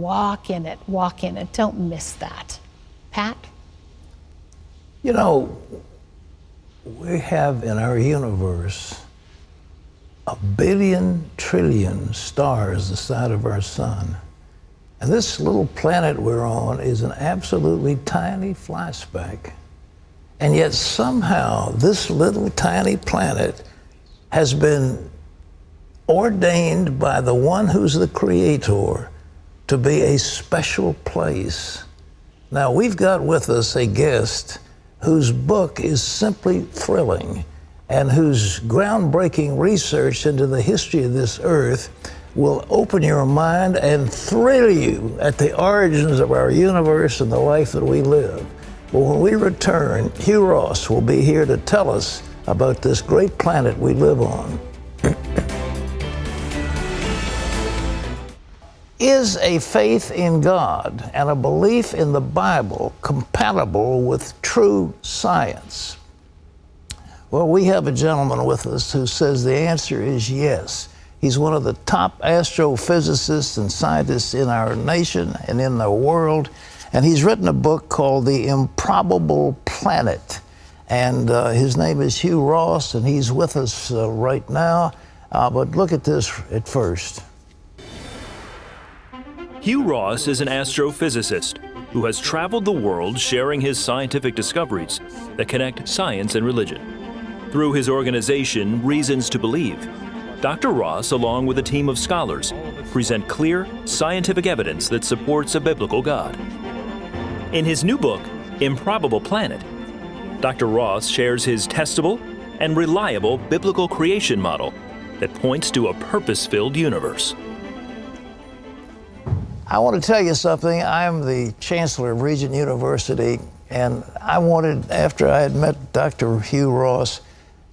Walk in it, walk in it. Don't miss that. Pat? You know, we have in our universe 1 billion trillion stars the size of our sun. And this little planet we're on is an absolutely tiny fly speck. And yet somehow this little tiny planet has been ordained by the one who's the creator to be a special place. Now, we've got with us a guest whose book is simply thrilling and whose groundbreaking research into the history of this earth will open your mind and thrill you at the origins of our universe and the life that we live. But when we return, Hugh Ross will be here to tell us about this great planet we live on. Is a faith in God and a belief in the Bible compatible with true science? Well, we have a gentleman with us who says the answer is yes. He's one of the top astrophysicists and scientists in our nation and in the world. And he's written a book called The Improbable Planet. And his name is Hugh Ross, and he's with us right now. But look at this at first. Hugh Ross is an astrophysicist who has traveled the world sharing his scientific discoveries that connect science and religion. Through his organization, Reasons to Believe, Dr. Ross, along with a team of scholars, present clear, scientific evidence that supports a biblical God. In his new book, Improbable Planet, Dr. Ross shares his testable and reliable biblical creation model that points to a purpose-filled universe. I want to tell you something. I'm the chancellor of Regent University, and I wanted, after I had met Dr. Hugh Ross,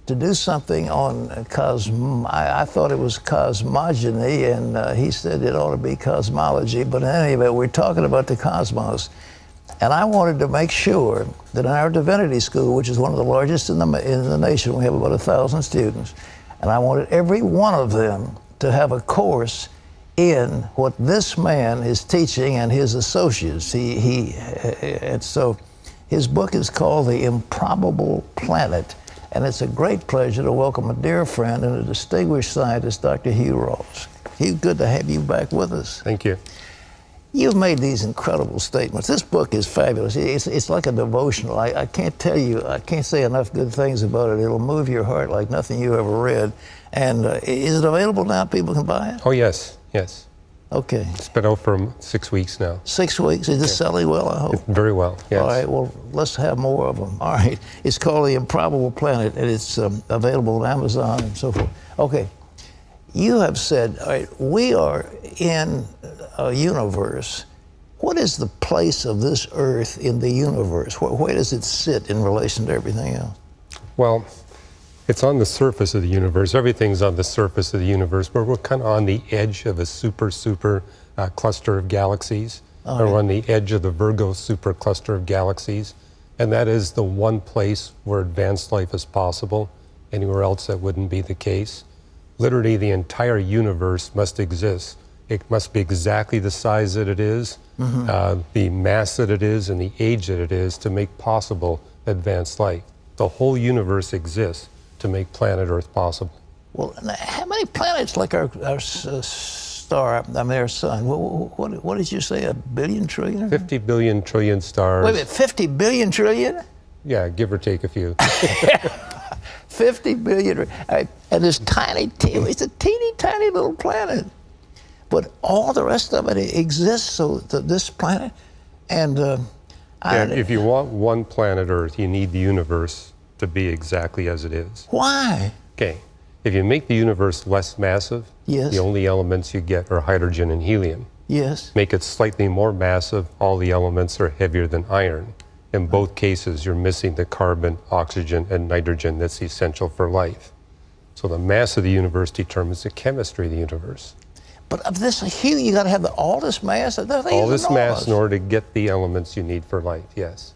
to do something on I thought it was cosmogony, and he said it ought to be cosmology, but in any event, we're talking about the cosmos. And I wanted to make sure that in our divinity school, which is one of the largest in the nation, we have about 1,000 students, and I wanted every one of them to have a course in what this man is teaching and his associates. And so his book is called The Improbable Planet. And it's a great pleasure to welcome a dear friend and a distinguished scientist, Dr. Hugh Ross. Hugh, good to have you back with us. Thank you. You've made these incredible statements. This book is fabulous. It's like a devotional. I can't tell you, I can't say enough good things about it. It'll move your heart like nothing you ever read. And is it available now? People can buy it? Oh, yes, yes. Okay. It's been out for 6 weeks now. 6 weeks? Is it selling well, I hope? Very well, yes. All right, well, let's have more of them. All right. It's called The Improbable Planet, and it's available on Amazon and so forth. Okay. You have said, all right, we are in a universe. What is the place of this Earth in the universe? Where does it sit in relation to everything else? Well, it's on the surface of the universe. Everything's on the surface of the universe, but we're kind of on the edge of a super cluster of galaxies. Oh, We're on the edge of the Virgo supercluster of galaxies, and that is the one place where advanced life is possible. Anywhere else that wouldn't be the case. Literally, the entire universe must exist. It must be exactly the size that it is, the mass that it is, and the age that it is to make possible advanced life. The whole universe exists to make planet Earth possible. Well, how many planets like our star, I mean, our sun? What did you say, 1 billion trillion? 50 billion trillion stars. Wait a minute, 50 billion trillion? Yeah, give or take a few. 50 billion, and this it's a teeny tiny little planet. But all the rest of it exists, so this planet, and if you want one planet Earth, you need the universe to be exactly as it is. Why? Okay, if you make the universe less massive, yes, the only elements you get are hydrogen and helium. Yes. Make it slightly more massive, all the elements are heavier than iron. In both cases, you're missing the carbon, oxygen, and nitrogen that's essential for life. So the mass of the universe determines the chemistry of the universe. But of this helium, you got to have all this mass. All this mass in order to get the elements you need for life, yes.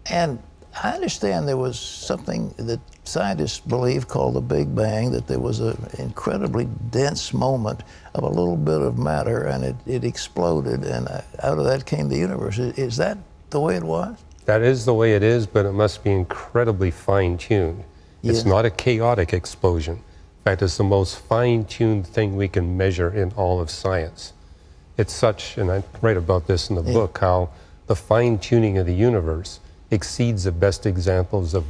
And I understand there was something that scientists believe called the Big Bang, that there was an incredibly dense moment of a little bit of matter, and it exploded, and out of that came the universe. Is that the way it was? That is the way it is, but it must be incredibly fine-tuned. Yeah. It's not a chaotic explosion. In fact, it's the most fine-tuned thing we can measure in all of science. It's such, and I write about this in the book, how the fine-tuning of the universe exceeds the best examples of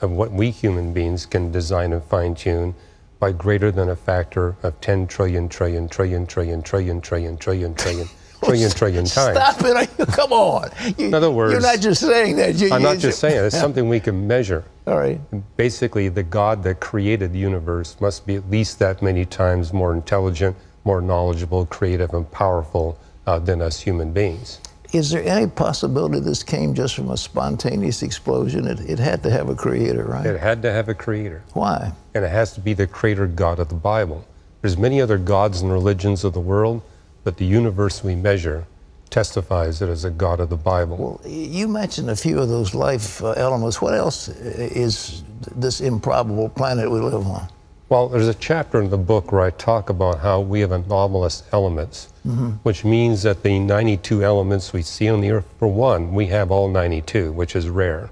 what we human beings can design and fine-tune by greater than a factor of 10 trillion times. Stop it. Come on. In other words, you're not just saying that. I'm not just saying it. It's something we can measure. All right. Basically, the God that created the universe must be at least that many times more intelligent, more knowledgeable, creative, and powerful than us human beings. Is there any possibility this came just from a spontaneous explosion? It had to have a creator, right? It had to have a creator. Why? And it has to be the creator God of the Bible. There's many other gods and religions of the world, but the universe we measure testifies it as a God of the Bible. Well, you mentioned a few of those life elements. What else is this improbable planet we live on? Well, there's a chapter in the book where I talk about how we have anomalous elements, which means that the 92 elements we see on the Earth, for one, we have all 92, which is rare.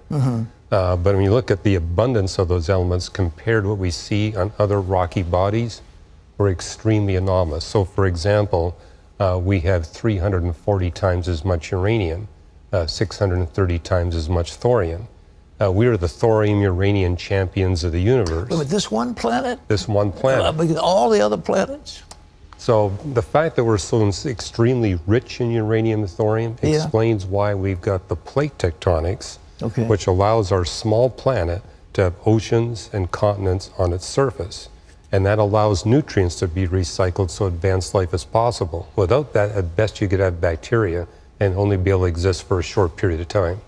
But when you look at the abundance of those elements compared to what we see on other rocky bodies, we're extremely anomalous. So, for example, we have 340 times as much uranium, 630 times as much thorium. We are the thorium-uranium champions of the universe. But this one planet? This one planet. Because all the other planets? So the fact that we're so extremely rich in uranium and thorium explains why we've got the plate tectonics, which allows our small planet to have oceans and continents on its surface. And that allows nutrients to be recycled so advanced life is possible. Without that, at best you could have bacteria and only be able to exist for a short period of time.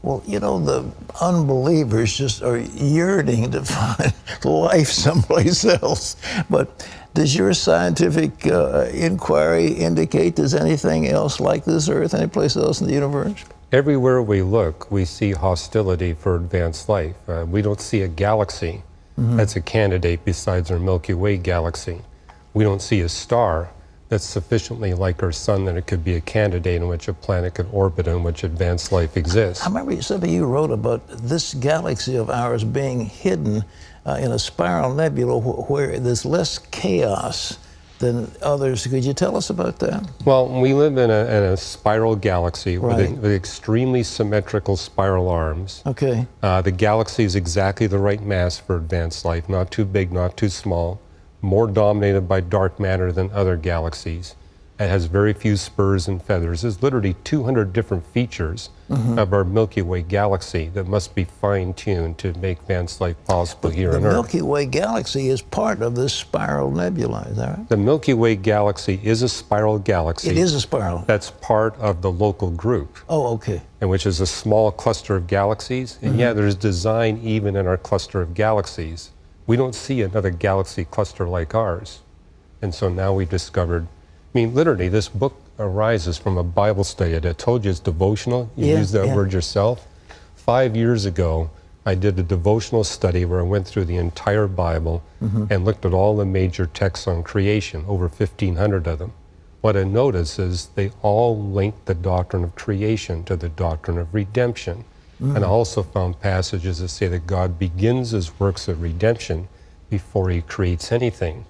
Well, you know, the unbelievers just are yearning to find life someplace else. But does your scientific inquiry indicate there's anything else like this Earth, anyplace else in the universe? Everywhere we look, we see hostility for advanced life. We don't see a galaxy that's a candidate besides our Milky Way galaxy. We don't see a star that's sufficiently like our sun that it could be a candidate in which a planet could orbit in which advanced life exists. I remember something you wrote about this galaxy of ours being hidden in a spiral nebula where there's less chaos than others. Could you tell us about that? Well, we live in a spiral galaxy with extremely symmetrical spiral arms. Okay. The galaxy is exactly the right mass for advanced life, not too big, not too small. More dominated by dark matter than other galaxies. It has very few spurs and feathers. There's literally 200 different features of our Milky Way galaxy that must be fine-tuned to make advanced life possible here on Earth. The Milky Way galaxy is part of this spiral nebula, is that right? The Milky Way galaxy is a spiral galaxy. It is a spiral. That's part of the local group. Oh, okay. And which is a small cluster of galaxies. And yeah, there's design even in our cluster of galaxies. We don't see another galaxy cluster like ours. And so now we've discovered, I mean, literally, this book arises from a Bible study. I told you it's devotional. You used that word yourself. 5 years ago, I did a devotional study where I went through the entire Bible and looked at all the major texts on creation, over 1,500 of them. What I noticed is they all link the doctrine of creation to the doctrine of redemption. And I also found passages that say that God begins his works of redemption before he creates anything,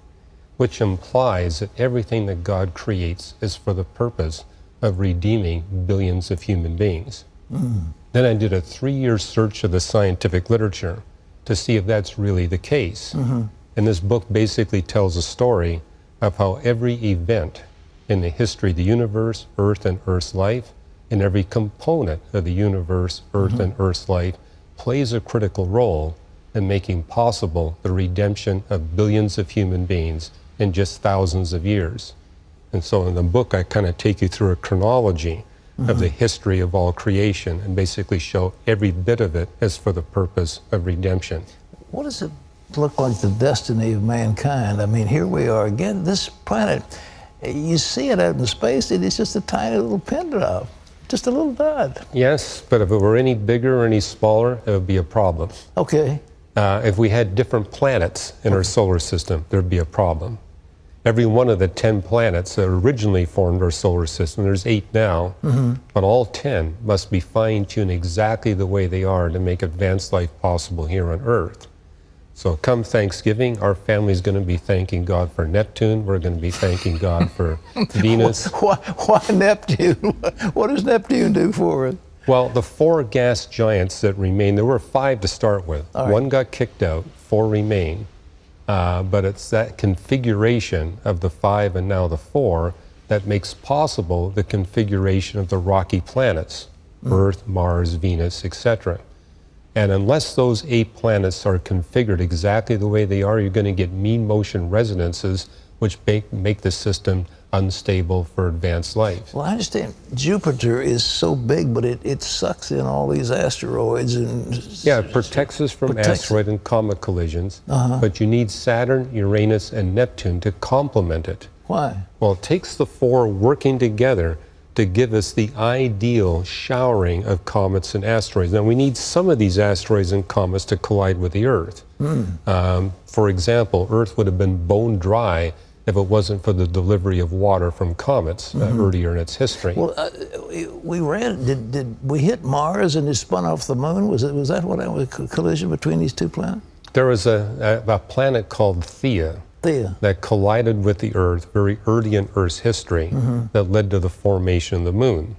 which implies that everything that God creates is for the purpose of redeeming billions of human beings. Then I did a 3-year search of the scientific literature to see if that's really the case. And this book basically tells a story of how every event in the history of the universe, Earth and Earth's life, and every component of the universe, Earth and Earth's life, plays a critical role in making possible the redemption of billions of human beings in just thousands of years. And so in the book, I kind of take you through a chronology of the history of all creation and basically show every bit of it is for the purpose of redemption. What does it look like, the destiny of mankind? I mean, here we are again, this planet, you see it out in space, it is just a tiny little pin drop Just a little dot. Yes, but if it were any bigger or any smaller, it would be a problem. Okay. If we had different planets in our solar system, there'd be a problem. Every one of the 10 planets that originally formed our solar system, there's 8 now, but all 10 must be fine-tuned exactly the way they are to make advanced life possible here on Earth. So come Thanksgiving, our family's going to be thanking God for Neptune. We're going to be thanking God for Venus. Why Neptune? What does Neptune do for us? Well, the 4 gas giants that remain, there were 5 to start with. All right. 1 got kicked out, 4 remain. But it's that configuration of the 5 and now the 4 that makes possible the configuration of the rocky planets, Earth, Mars, Venus, etc. And unless those 8 planets are configured exactly the way they are, you're going to get mean motion resonances, which make the system unstable for advanced life. Well, I understand Jupiter is so big, but it sucks in all these asteroids and... Yeah, it protects us from asteroid and comet collisions, but you need Saturn, Uranus, and Neptune to complement it. Why? Well, it takes the 4 working together to give us the ideal showering of comets and asteroids. Now, we need some of these asteroids and comets to collide with the Earth. For example, Earth would have been bone dry if it wasn't for the delivery of water from comets earlier in its history. Well, we read, did we hit Mars and it spun off the moon? Was that what was a collision between these 2 planets? There was a planet called Theia that collided with the Earth very early in Earth's history that led to the formation of the moon.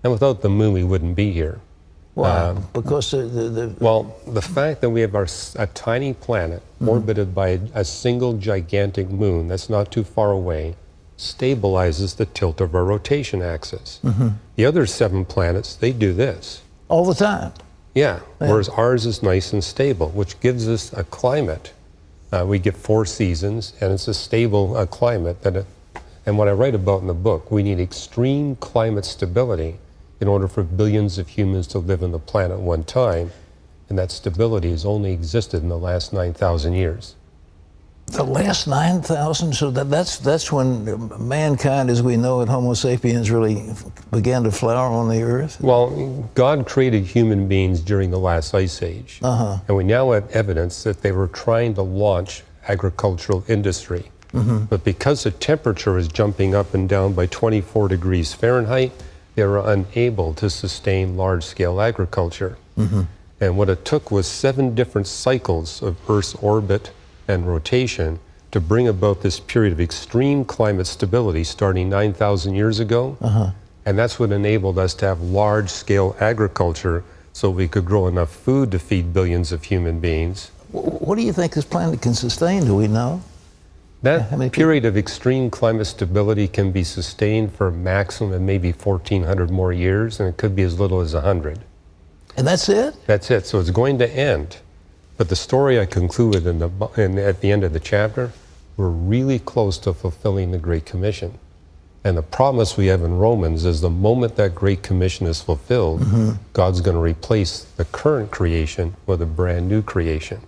And without the moon, we wouldn't be here. Why? Because Well, the fact that we have a tiny planet orbited by a single gigantic moon that's not too far away stabilizes the tilt of our rotation axis. The other 7 planets, they do this. all the time. Yeah, whereas ours is nice and stable, which gives us a climate. We get 4 seasons, and it's a stable climate. And what I write about in the book, we need extreme climate stability in order for billions of humans to live on the planet at one time, and that stability has only existed in the last 9,000 years. The last 9,000, so that's when mankind, as we know it, Homo sapiens, really began to flower on the earth? Well, God created human beings during the last ice age, and we now have evidence that they were trying to launch agricultural industry. But because the temperature is jumping up and down by 24 degrees Fahrenheit, they were unable to sustain large-scale agriculture. And what it took was 7 different cycles of Earth's orbit and rotation to bring about this period of extreme climate stability starting 9,000 years ago. And that's what enabled us to have large-scale agriculture so we could grow enough food to feed billions of human beings. What do you think this planet can sustain? Do we know? That period of extreme climate stability can be sustained for a maximum of maybe 1,400 more years, and it could be as little as 100. And that's it? That's it. So it's going to end. But the story I concluded at the end of the chapter, we're really close to fulfilling the Great Commission. And the promise we have in Romans is the moment that Great Commission is fulfilled, God's going to replace the current creation with a brand new creation.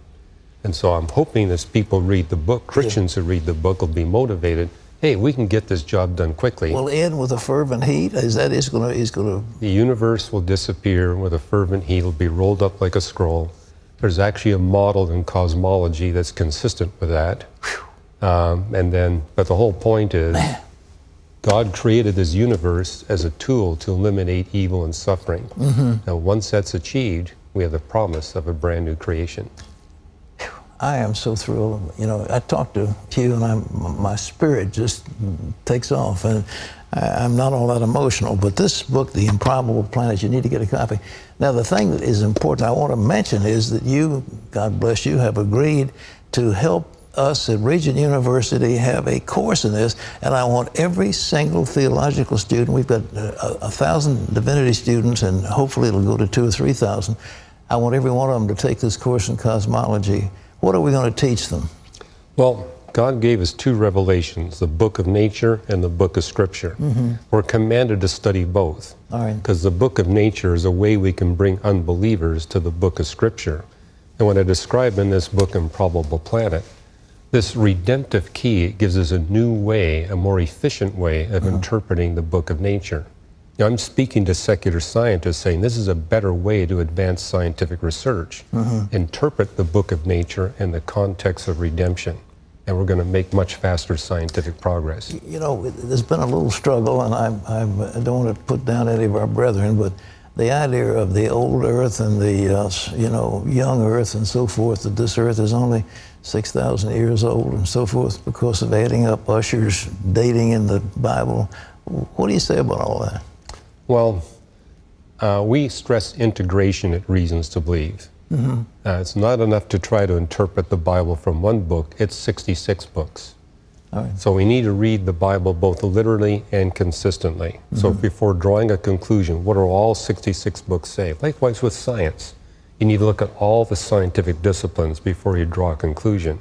And so I'm hoping as people read the book, Christians who read the book will be motivated. Hey, we can get this job done quickly. Will end with a fervent heat? Is that is going to? The universe will disappear with a fervent heat. It'll be rolled up like a scroll. There's actually a model in cosmology that's consistent with that. But the whole point is, God created this universe as a tool to eliminate evil and suffering. Now, once that's achieved, we have the promise of a brand new creation. I am so thrilled. You know, I talk to you, and my spirit just takes off. And I'm not all that emotional, but this book, The Improbable Planets, you need to get a copy. Now, the thing that is important I want to mention is that you, God bless you, have agreed to help us at Regent University have a course in this, and I want every single theological student, we've got 1,000 divinity students, and hopefully it'll go to 2,000 or 3,000. I want every one of them to take this course in cosmology. What are we going to teach them? Well, God gave us 2 revelations, the book of nature and the book of scripture. We're commanded to study both. Because the book of nature is a way we can bring unbelievers to the book of scripture. And what I describe in this book, Improbable Planet, this redemptive key gives us a new way, a more efficient way of interpreting the book of nature. know, I'm speaking to secular scientists saying this is a better way to advance scientific research. Interpret the book of nature in the context of redemption, and we're going to make much faster scientific progress. You know, there's been a little struggle, and I don't want to put down any of our brethren, but the idea of the old earth and the, you know, young earth and so forth, that this earth is only 6,000 years old and so forth because of adding up Usher's dating in the Bible. What do you say about all that? Well, we stress integration at Reasons to Believe. It's not enough to try to interpret the Bible from one book. It's 66 books. All right. So we need to read the Bible both literally and consistently. So before drawing a conclusion, what do all 66 books say? Likewise with science. You need to look at all the scientific disciplines before you draw a conclusion.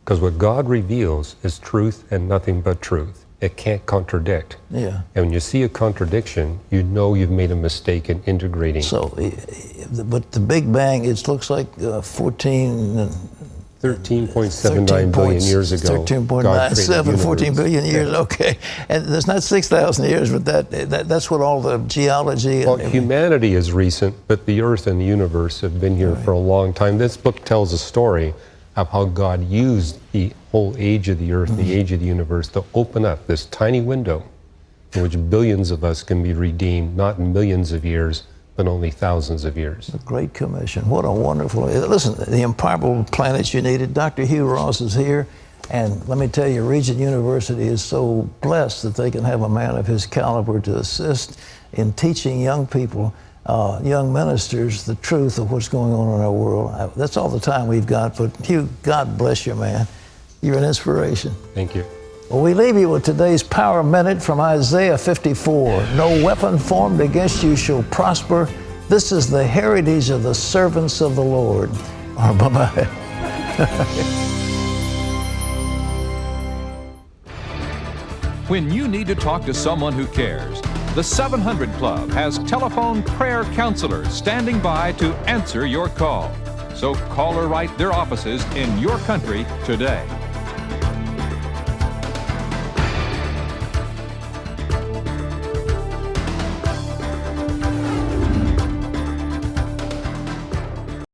Because what God reveals is truth and nothing but truth. It can't contradict. Yeah. And when you see a contradiction, you know you've made a mistake in integrating. So, but the Big Bang, it looks like 13.79 billion years ago. 13.97, 14 billion years, okay. And there's not 6,000 years, but that's what all the geology... Well, humanity is recent, but the Earth and the universe have been here for a long time. This book tells a story of how God used the whole age of the Earth, the age of the universe, to open up this tiny window in which billions of us can be redeemed, not in millions of years, but only thousands of years. The Great Commission. What a wonderful... Listen, the improbable planets you needed. Dr. Hugh Ross is here, and let me tell you, Regent University is so blessed that they can have a man of his caliber to assist in teaching young people, young ministers, the truth of what's going on in our world. That's all the time we've got, but Hugh, God bless you, man. You're an inspiration. Thank you. Well, we leave you with today's Power Minute from Isaiah 54. No weapon formed against you shall prosper. This is the heritage of the servants of the Lord. Bye-bye. When you need to talk to someone who cares, the 700 Club has telephone prayer counselors standing by to answer your call. So call or write their offices in your country today.